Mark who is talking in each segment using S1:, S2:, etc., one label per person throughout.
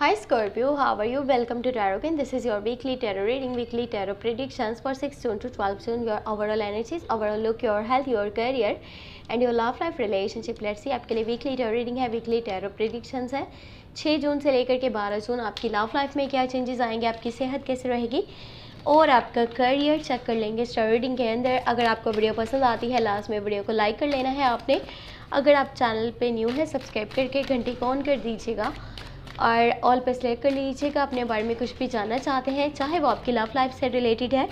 S1: Hi Scorpio, how are you? Welcome to Tarot Kin. This is your weekly tarot reading, weekly tarot predictions for 6 June to 12 June. Your overall energies, overall look, your health, your career and your love life relationship. Let's see आपके लिए weekly tarot reading है, weekly tarot predictions है। 6 जून से लेकर के 12 जून आपकी love life में क्या चेंजेस आएंगे, आपकी सेहत कैसे रहेगी और आपका करियर चेक कर लेंगे इस tarot reading के अंदर। अगर आपको वीडियो पसंद आती है लास्ट में वीडियो को लाइक कर लेना है आपने। अगर आप चैनल पे न्यू है सब्सक्राइब करके घंटी को ऑन कर दीजिएगा और ऑल पे सेलेक्ट कर लीजिएगा। अपने बारे में कुछ भी जानना चाहते हैं, चाहे वो आपकी लव लाइफ से रिलेटेड है,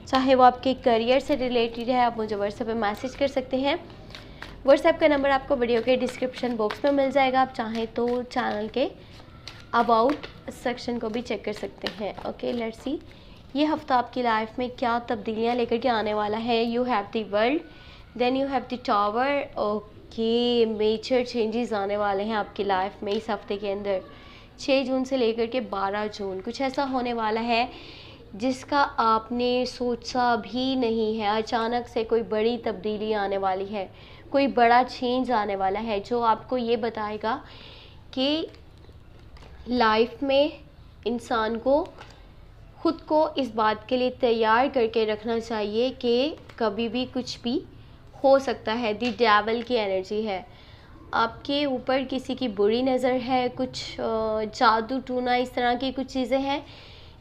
S1: चाहे वो आपके करियर से रिलेटेड है, आप मुझे व्हाट्सएप पे मैसेज कर सकते हैं। व्हाट्सएप का नंबर आपको वीडियो के डिस्क्रिप्शन बॉक्स में मिल जाएगा। आप चाहें तो चैनल के अबाउट सेक्शन को भी चेक कर सकते हैं। ओके, लेट्स सी ये हफ्ता आपकी लाइफ में क्या तब्दीलियाँ लेकर के आने वाला है। You have the world, then you have the tower. Okay, major changes आने वाले हैं आपकी लाइफ में इस हफ्ते के अंदर। 6 जून से लेकर के 12 जून कुछ ऐसा होने वाला है जिसका आपने सोचा भी नहीं है। अचानक से कोई बड़ी तब्दीली आने वाली है, कोई बड़ा चेंज आने वाला है जो आपको ये बताएगा कि लाइफ में इंसान को खुद को इस बात के लिए तैयार करके रखना चाहिए कि कभी भी कुछ भी हो सकता है। दी डेविल की एनर्जी है आपके ऊपर, किसी की बुरी नज़र है, कुछ जादू टूना इस तरह की कुछ चीज़ें हैं,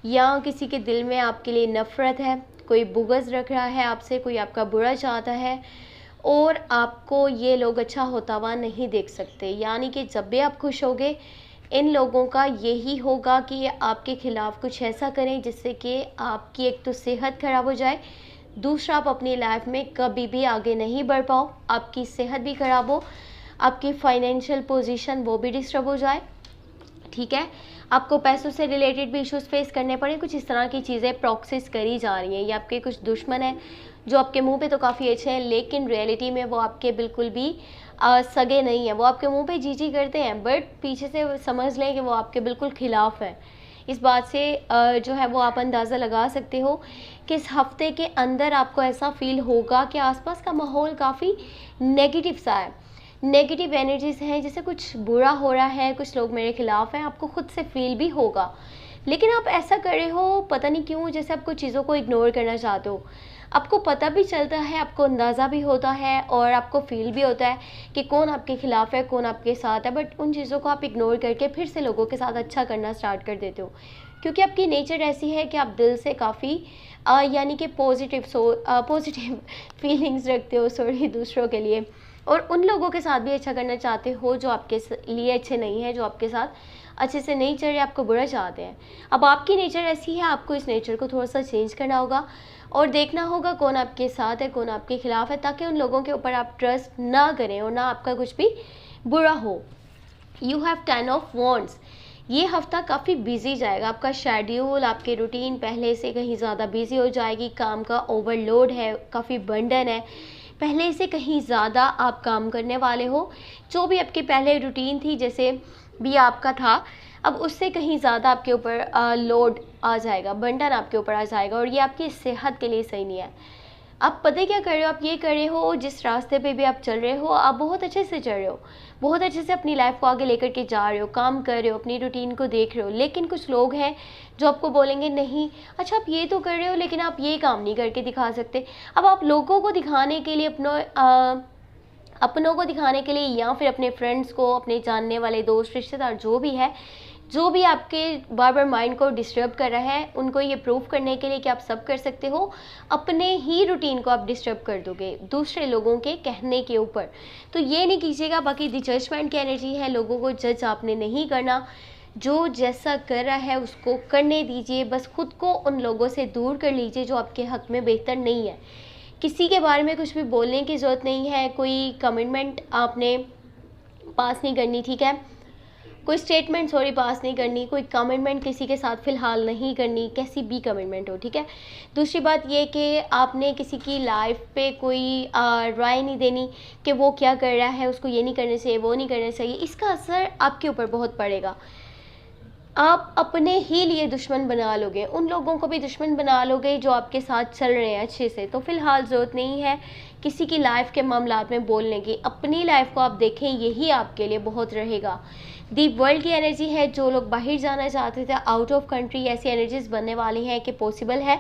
S1: या किसी के दिल में आपके लिए नफ़रत है, कोई बुग़्ज़ रख रहा है आपसे, कोई आपका बुरा चाहता है और आपको ये लोग अच्छा होता हुआ नहीं देख सकते। यानी कि जब भी आप खुश होगे इन लोगों का यही होगा कि आपके ख़िलाफ़ कुछ ऐसा करें जिससे कि आपकी एक तो सेहत ख़राब हो जाए, दूसरा आप अपनी लाइफ में कभी भी आगे नहीं बढ़ पाओ, आपकी सेहत भी ख़राब हो, आपकी फाइनेंशियल पोजीशन वो भी डिस्टर्ब हो जाए। ठीक है, आपको पैसों से रिलेटेड भी इश्यूज फेस करने पड़े। कुछ इस तरह की चीज़ें प्रोसेस करी जा रही हैं। ये आपके कुछ दुश्मन हैं जो आपके मुंह पे तो काफ़ी अच्छे हैं लेकिन रियलिटी में वो आपके बिल्कुल भी सगे नहीं हैं। वो आपके मुंह पे जी करते हैं बट पीछे से समझ लें कि वो आपके बिल्कुल ख़िलाफ़ हैं। इस बात से जो है वो आप अंदाज़ा लगा सकते हो कि इस हफ्ते के अंदर आपको ऐसा फील होगा कि आसपास का माहौल काफ़ी नेगेटिव सा है, नेगेटिव एनर्जीज़ हैं, जैसे कुछ बुरा हो रहा है, कुछ लोग मेरे खिलाफ़ हैं। आपको खुद से फील भी होगा लेकिन आप ऐसा कर रहे हो पता नहीं क्यों, जैसे आप कुछ चीज़ों को इग्नोर करना चाहते हो। आपको पता भी चलता है, आपको अंदाज़ा भी होता है और आपको फील भी होता है कि कौन आपके ख़िलाफ़ है, कौन आपके साथ है, बट उन चीज़ों को आप इग्नोर करके फिर से लोगों के साथ अच्छा करना स्टार्ट कर देते हो क्योंकि आपकी नेचर ऐसी है कि आप दिल से काफ़ी यानी कि पॉजिटिव फीलिंग्स रखते हो दूसरों के लिए और उन लोगों के साथ भी अच्छा करना चाहते हो जो आपके लिए अच्छे नहीं है, जो आपके साथ अच्छे से नहीं चल रहे, आपको बुरा चाहते हैं। अब आपकी नेचर ऐसी है, आपको इस नेचर को थोड़ा सा चेंज करना होगा और देखना होगा कौन आपके साथ है, कौन आपके खिलाफ़ है, ताकि उन लोगों के ऊपर आप ट्रस्ट ना करें और ना आपका कुछ भी बुरा हो। You have 10 of wands. ये हफ्ता काफ़ी बिजी जाएगा, आपका शेड्यूल, आपके रूटीन पहले से कहीं ज़्यादा बिजी हो जाएगी। काम का ओवरलोड है, काफ़ी बर्डन है, पहले से कहीं ज़्यादा आप काम करने वाले हो। जो भी आपकी पहले रूटीन थी जैसे भी आपका था, अब उससे कहीं ज़्यादा आपके ऊपर लोड आ जाएगा, बर्डन आपके ऊपर आ जाएगा और ये आपकी सेहत के लिए सही नहीं है। आप पता क्या कर रहे हो, आप ये कर रहे हो जिस रास्ते पे भी आप चल रहे हो आप बहुत अच्छे से चल रहे हो, बहुत अच्छे से अपनी लाइफ को आगे लेकर के जा रहे हो, काम कर रहे हो, अपनी रूटीन को देख रहे हो। लेकिन कुछ लोग हैं जो आपको बोलेंगे नहीं, अच्छा आप ये तो कर रहे हो लेकिन आप ये काम नहीं करके दिखा सकते। अब आप लोगों को दिखाने के लिए अपनों को दिखाने के लिए या फिर अपने फ्रेंड्स को, अपने जानने वाले दोस्त रिश्तेदार जो भी है, जो भी आपके बार बार माइंड को डिस्टर्ब कर रहा है, उनको ये प्रूव करने के लिए कि आप सब कर सकते हो, अपने ही रूटीन को आप डिस्टर्ब कर दोगे दूसरे लोगों के कहने के ऊपर। तो ये नहीं कीजिएगा। बाकी दी जजमेंट की एनर्जी है, लोगों को जज आपने नहीं करना, जो जैसा कर रहा है उसको करने दीजिए। बस खुद को उन लोगों से दूर कर लीजिए जो आपके हक़ में बेहतर नहीं है। किसी के बारे में कुछ भी बोलने की ज़रूरत नहीं है, कोई कमिटमेंट आपने पास नहीं करनी। ठीक है, कोई स्टेटमेंट पास नहीं करनी, कोई कमिटमेंट किसी के साथ फ़िलहाल नहीं करनी, कैसी भी कमिटमेंट हो। ठीक है, दूसरी बात ये कि आपने किसी की लाइफ पे कोई राय नहीं देनी कि वो क्या कर रहा है, उसको ये नहीं करना चाहिए, वो नहीं करना चाहिए। इसका असर आपके ऊपर बहुत पड़ेगा। आप अपने ही लिए दुश्मन बना लोगे, उन लोगों को भी दुश्मन बना लोगे जो आपके साथ चल रहे हैं अच्छे से। तो फ़िलहाल ज़रूरत नहीं है किसी की लाइफ के मामलात में बोलने की। अपनी लाइफ को आप देखें, यही आपके लिए बहुत रहेगा। दी वर्ल्ड की एनर्जी है, जो लोग बाहर जाना चाहते थे आउट ऑफ कंट्री, ऐसी एनर्जीज बनने वाली हैं कि पॉसिबल है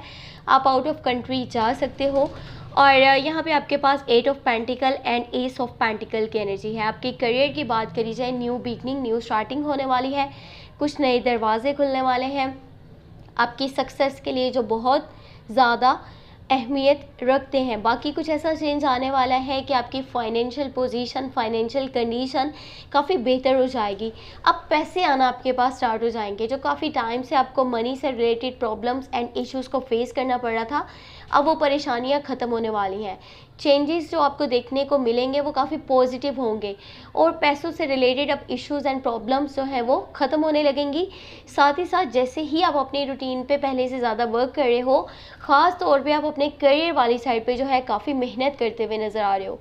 S1: आप आउट ऑफ कंट्री जा सकते हो। और यहाँ पे आपके पास 8 of pentacle and S of pentacle की एनर्जी है। आपके करियर की बात करी जाए, न्यू बिगनिंग, न्यू स्टार्टिंग होने वाली है, कुछ नए दरवाजे खुलने वाले हैं आपकी सक्सेस के लिए जो बहुत ज़्यादा अहमियत रखते हैं। बाकी कुछ ऐसा चेंज आने वाला है कि आपकी फाइनेंशियल पोजीशन, फाइनेंशियल कंडीशन काफ़ी बेहतर हो जाएगी। अब पैसे आना आपके पास स्टार्ट हो जाएंगे। जो काफ़ी टाइम से आपको मनी से रिलेटेड प्रॉब्लम्स एंड इश्यूज़ को फेस करना पड़ रहा था, अब वो परेशानियां ख़त्म होने वाली हैं। चेंजेस जो आपको देखने को मिलेंगे वो काफ़ी पॉजिटिव होंगे और पैसों से रिलेटेड अब इश्यूज़ एंड प्रॉब्लम्स जो हैं वो ख़त्म होने लगेंगी। साथ ही साथ जैसे ही आप अपनी रूटीन पे पहले से ज़्यादा वर्क कर रहे हो, ख़ास तौर पे आप अपने करियर वाली साइड पे जो है काफ़ी मेहनत करते हुए नज़र आ रहे हो।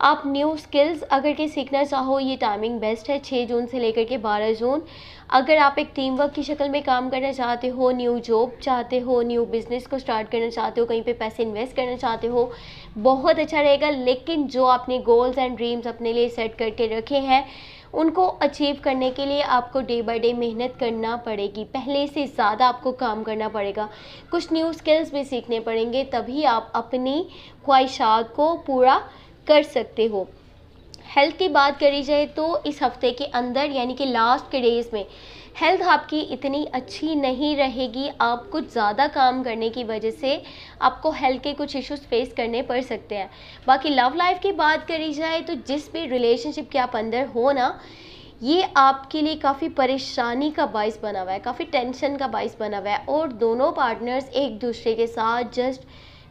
S1: आप न्यू स्किल्स अगर के सीखना चाहो, ये टाइमिंग बेस्ट है 6 जून से लेकर के 12 जून। अगर आप एक टीम वर्क की शक्ल में काम करना चाहते हो, न्यू जॉब चाहते हो, न्यू बिज़नेस को स्टार्ट करना चाहते हो, कहीं पे पैसे इन्वेस्ट करना चाहते हो, बहुत अच्छा रहेगा। लेकिन जो आपने गोल्स एंड ड्रीम्स अपने लिए सेट करके रखे हैं, उनको अचीव करने के लिए आपको डे बाय डे मेहनत करना पड़ेगी, पहले से ज़्यादा आपको काम करना पड़ेगा, कुछ न्यू स्किल्स भी सीखने पड़ेंगे, तभी आप अपनी ख्वाहिशात को पूरा कर सकते हो। हेल्थ की बात करी जाए तो इस हफ्ते के अंदर यानी कि लास्ट के डेज़ में हेल्थ आपकी इतनी अच्छी नहीं रहेगी। आप कुछ ज़्यादा काम करने की वजह से आपको हेल्थ के कुछ इश्यूज फेस करने पड़ सकते हैं। बाकी लव लाइफ की बात करी जाए तो जिस भी रिलेशनशिप के आप अंदर हो ना, ये आपके लिए काफ़ी परेशानी का बाइस बना हुआ है, काफ़ी टेंशन का बाइस बना हुआ है और दोनों पार्टनर्स एक दूसरे के साथ जस्ट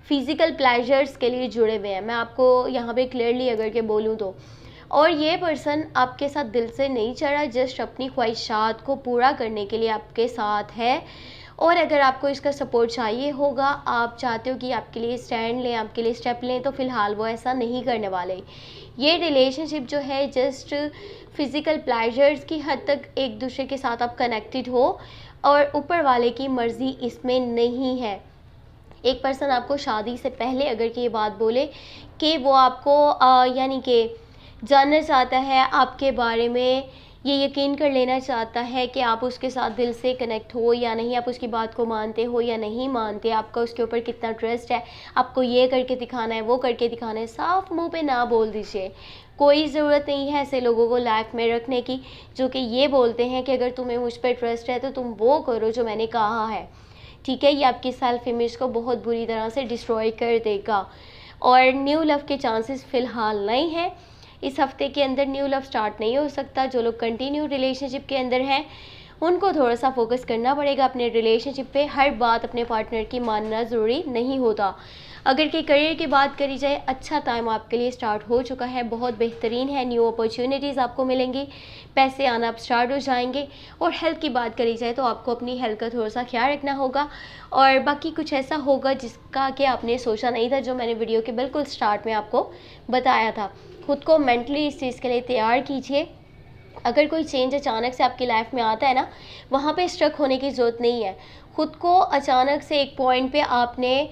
S1: फिज़िकल प्लेजर्स के लिए जुड़े हुए हैं। मैं आपको यहाँ पे क्लियरली अगर के बोलूँ तो, और ये पर्सन आपके साथ दिल से नहीं चढ़ा, जस्ट अपनी ख्वाहिशात को पूरा करने के लिए आपके साथ है। और अगर आपको इसका सपोर्ट चाहिए होगा, आप चाहते हो कि आपके लिए स्टैंड लें, आपके लिए स्टेप लें, तो फ़िलहाल वो ऐसा नहीं करने वाले। ये रिलेशनशिप जो है जस्ट फिज़िकल प्लेजर्स की हद तक एक दूसरे के साथ आप कनेक्टेड हो और ऊपर वाले की मर्ज़ी इसमें नहीं है। एक पर्सन आपको शादी से पहले अगर कि ये बात बोले कि वो आपको यानी कि जानना चाहता है आपके बारे में, ये यकीन कर लेना चाहता है कि आप उसके साथ दिल से कनेक्ट हो या नहीं, आप उसकी बात को मानते हो या नहीं मानते, आपका उसके ऊपर कितना ट्रस्ट है, आपको ये करके दिखाना है, वो करके दिखाना है। साफ मुंह पे ना बोल दीजिए। कोई ज़रूरत नहीं है ऐसे लोगों को लाइफ में रखने की जो कि ये बोलते हैं कि अगर तुम्हें मुझ पर ट्रस्ट है तो तुम वो करो जो मैंने कहा है। ठीक है, ये आपकी सेल्फ इमेज को बहुत बुरी तरह से डिस्ट्रॉय कर देगा। और न्यू लव के चांसेस फ़िलहाल नहीं है। इस हफ्ते के अंदर न्यू लव स्टार्ट नहीं हो सकता। जो लोग कंटिन्यू रिलेशनशिप के अंदर हैं उनको थोड़ा सा फोकस करना पड़ेगा अपने रिलेशनशिप पे। हर बात अपने पार्टनर की मानना ज़रूरी नहीं होता। अगर कि करियर की बात करी जाए, अच्छा टाइम आपके लिए स्टार्ट हो चुका है, बहुत बेहतरीन है, न्यू अपॉर्चुनिटीज़ आपको मिलेंगी, पैसे आना आप स्टार्ट हो जाएंगे। और हेल्थ की बात करी जाए तो आपको अपनी हेल्थ का थोड़ा सा ख्याल रखना होगा। और बाकी कुछ ऐसा होगा जिसका कि आपने सोचा नहीं था, जो मैंने वीडियो के बिल्कुल स्टार्ट में आपको बताया था। खुद को मेंटली इस चीज़ के लिए तैयार कीजिए। अगर कोई चेंज अचानक से आपकी लाइफ में आता है ना, वहाँ पे स्ट्रक होने की ज़रूरत नहीं है। खुद को अचानक से एक पॉइंट पे आपने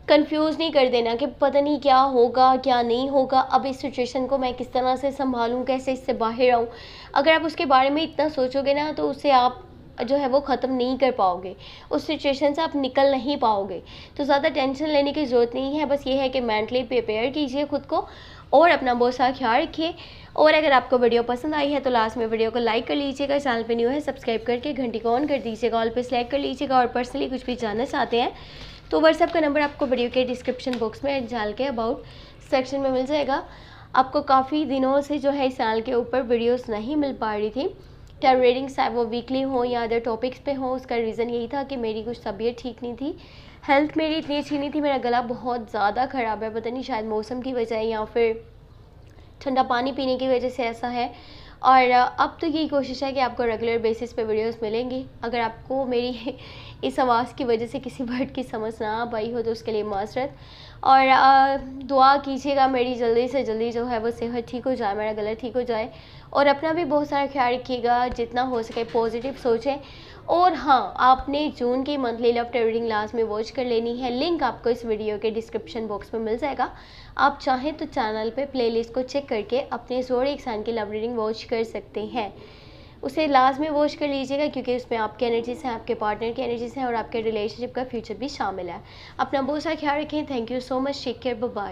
S1: कंफ्यूज नहीं कर देना कि पता नहीं क्या होगा क्या नहीं होगा, अब इस सिचुएशन को मैं किस तरह से संभालूं, कैसे इससे बाहर आऊं। अगर आप उसके बारे में इतना सोचोगे ना तो उससे आप जो है वो ख़त्म नहीं कर पाओगे, उस सिचुएशन से आप निकल नहीं पाओगे। तो ज़्यादा टेंशन लेने की ज़रूरत नहीं है, बस ये है कि मेंटली प्रिपेयर कीजिए खुद को और अपना बहुत सारा ख्याल रखिए। और अगर आपको वीडियो पसंद आई है तो लास्ट में वीडियो को लाइक कर लीजिएगा, चैनल पे न्यू है सब्सक्राइब करके घंटी को ऑन कर दीजिएगा, ऑल पे सेलेक्ट कर लीजिएगा। और पर्सनली कुछ भी जानना चाहते हैं तो व्हाट्सएप का नंबर आपको वीडियो के डिस्क्रिप्शन बॉक्स में डाल के अबाउट सेक्शन में मिल जाएगा। आपको काफ़ी दिनों से जो है इस चैनल के ऊपर वीडियोस नहीं मिल पा रही थी, टैरो रीडिंग्स चाहे वो वीकली हो या अदर टॉपिक्स पे हो। उसका रीज़न यही था कि मेरी कुछ तबीयत ठीक नहीं थी, हेल्थ मेरी इतनी अच्छी नहीं थी, मेरा गला बहुत ज़्यादा ख़राब है, पता नहीं शायद मौसम की वजह या फिर ठंडा पानी पीने की वजह से ऐसा है। और अब तो यही कोशिश है कि आपको रेगुलर बेसिस पे वीडियोस मिलेंगी। अगर आपको मेरी इस आवाज़ की वजह से किसी वर्ड की समझ ना आ पाई हो तो उसके लिए माजरत। और दुआ कीजिएगा मेरी जल्दी से जल्दी जो है वो सेहत ठीक हो जाए, मेरा गला ठीक हो जाए। और अपना भी बहुत सारा ख्याल रखिएगा, जितना हो सके पॉजिटिव सोचें और हाँ, आपने जून की monthly love tarot reading last में वॉच कर लेनी है। लिंक आपको इस वीडियो के डिस्क्रिप्शन बॉक्स में मिल जाएगा। आप चाहें तो चैनल पे प्लेलिस्ट को चेक करके अपने ज़ोडिएक साइन की लव रीडिंग वॉच कर सकते हैं। उसे लास्ट में वॉच कर लीजिएगा, क्योंकि उसमें आपकी एनर्जीज हैं, आपके पार्टनर की एनर्जीज हैं और आपके रिलेशनशिप का फ्यूचर भी शामिल है। अपना बहुत सारा ख्याल रखें। Thank you so much. Take care. Bye bye.